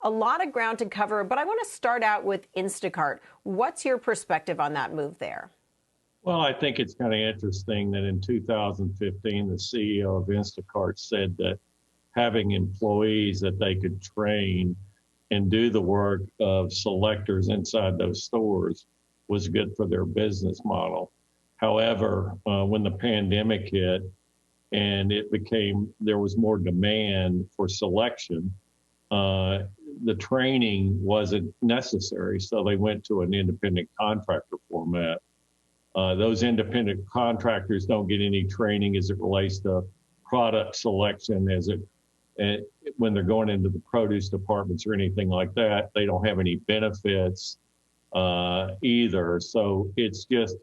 A lot of ground to cover, but I want to start out with Instacart. What's your perspective on that move there? Well, I think it's kind of interesting that in 2015, the CEO of Instacart said that having employees that they could train and do the work of selectors inside those stores was good for their business model. However, when the pandemic hit and there was more demand for selection, the training wasn't necessary. So they went to an independent contractor format. Those independent contractors don't get any training as it relates to product selection, when they're going into the produce departments or anything like that. They don't have any benefits either. So it's just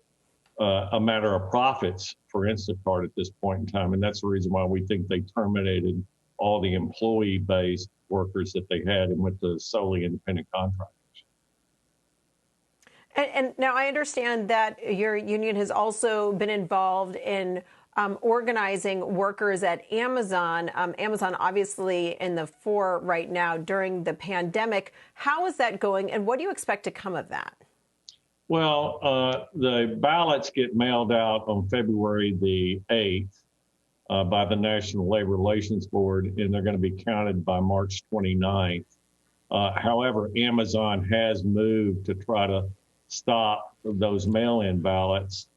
a matter of profits for Instacart at this point in time. And that's the reason why we think they terminated all the employee-based workers that they had and went to solely independent contractors. And now I understand that your union has also been involved in organizing workers at Amazon. Amazon obviously in the fore right now during the pandemic. How is that going, and what do you expect to come of that? Well, the ballots get mailed out on February the 8th by the National Labor Relations Board, and they're going to be counted by March 29th. However, Amazon has moved to try to stop those mail-in ballots,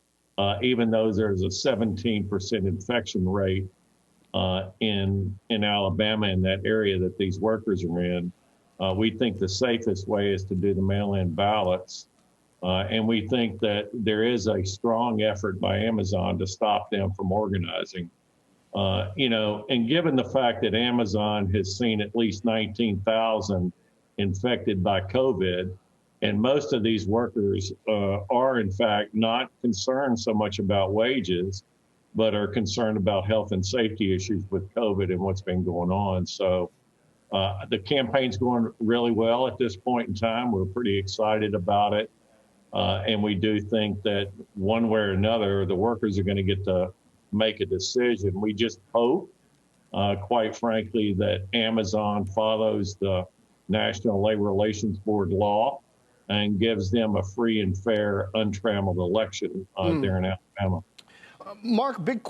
even though there's a 17% infection rate in Alabama, in that area that these workers are in. We think the safest way is to do the mail-in ballots. And we think that there is a strong effort by Amazon to stop them from organizing. And given the fact that Amazon has seen at least 19,000 infected by COVID, and most of these workers are, in fact, not concerned so much about wages, but are concerned about health and safety issues with COVID and what's been going on. So the campaign's going really well at this point in time. We're pretty excited about it. And we do think that one way or another, the workers are going to get to make a decision. We just hope, quite frankly, that Amazon follows the National Labor Relations Board law and gives them a free and fair, untrammeled election there in Alabama. Mark, big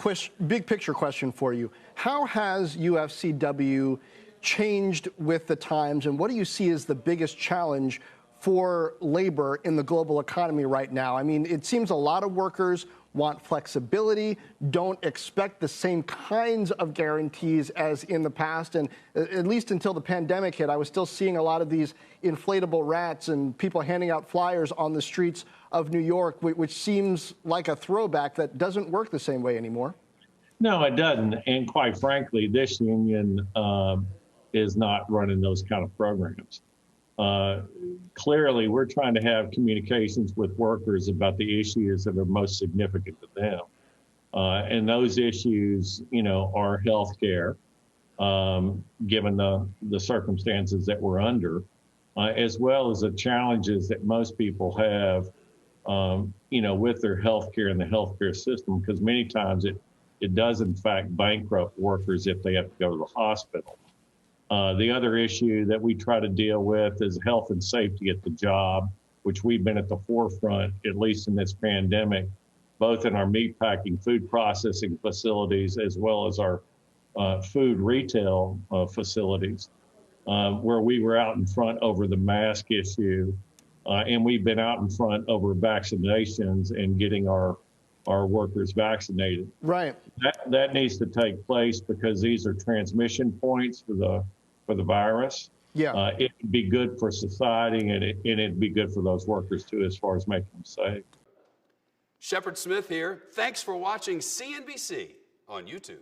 picture question for you. How has UFCW changed with the times, and what do you see as the biggest challenge for labor in the global economy right now? I mean, it seems a lot of workers want flexibility, don't expect the same kinds of guarantees as in the past. And at least until the pandemic hit, I was still seeing a lot of these inflatable rats and people handing out flyers on the streets of New York, which seems like a throwback that doesn't work the same way anymore. No, it doesn't. And quite frankly, this union is not running those kind of programs. Clearly, we're trying to have communications with workers about the issues that are most significant to them. And those issues, are health care, given the circumstances that we're under, as well as the challenges that most people have, with their health care and the healthcare system, because many times it does, in fact, bankrupt workers if they have to go to the hospital. The other issue that we try to deal with is health and safety at the job, which we've been at the forefront, at least in this pandemic, both in our meat packing, food processing facilities, as well as our food retail facilities, where we were out in front over the mask issue. And we've been out in front over vaccinations and getting our workers vaccinated. Right. That needs to take place because these are transmission points for the virus. Yeah. It would be good for society, and it'd be good for those workers too, as far as making them safe. Shepard Smith here. Thanks for watching CNBC on YouTube.